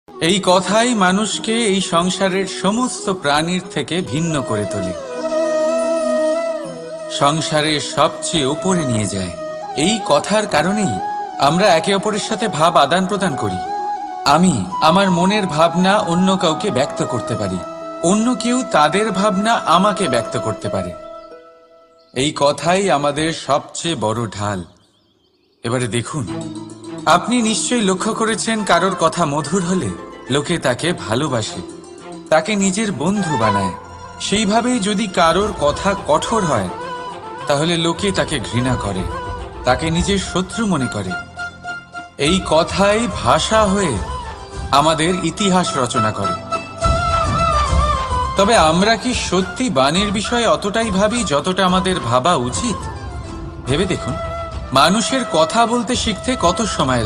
এই কথাই মানুষকে এই সংসারের সমস্ত প্রাণীর থেকে ভিন্ন করে তোলে, সংসারের সবচেয়ে উপরে নিয়ে যায়। এই কথার কারণেই আমরা একে অপরের সাথে ভাব আদান প্রদান করি। আমি আমার মনের ভাবনা অন্য কাউকে ব্যক্ত করতে পারি, অন্য কেউ তাদের ভাবনা আমাকে ব্যক্ত করতে পারে। এই কথাই আমাদের সবচেয়ে বড় ঢাল। এবারে দেখুন, আপনি নিশ্চয়ই লক্ষ্য করেছেন, কারোর কথা মধুর হলে লোকে তাকে ভালোবাসে, তাকে নিজের বন্ধু বানায়। সেইভাবেই যদি কারোর কথা কঠোর হয়, তাহলে লোকে তাকে ঘৃণা করে, তাকে নিজের শত্রু মনে করে। এই কথাই ভাষা হয়ে আমাদের ইতিহাস রচনা করে। তবে আমরা কি সত্যি বাণীর বিষয়ে অতটাই ভাবি যতটা আমাদের ভাবা উচিত? ভেবে দেখুন, মানুষের কথা বলতে শিখতে কত সময়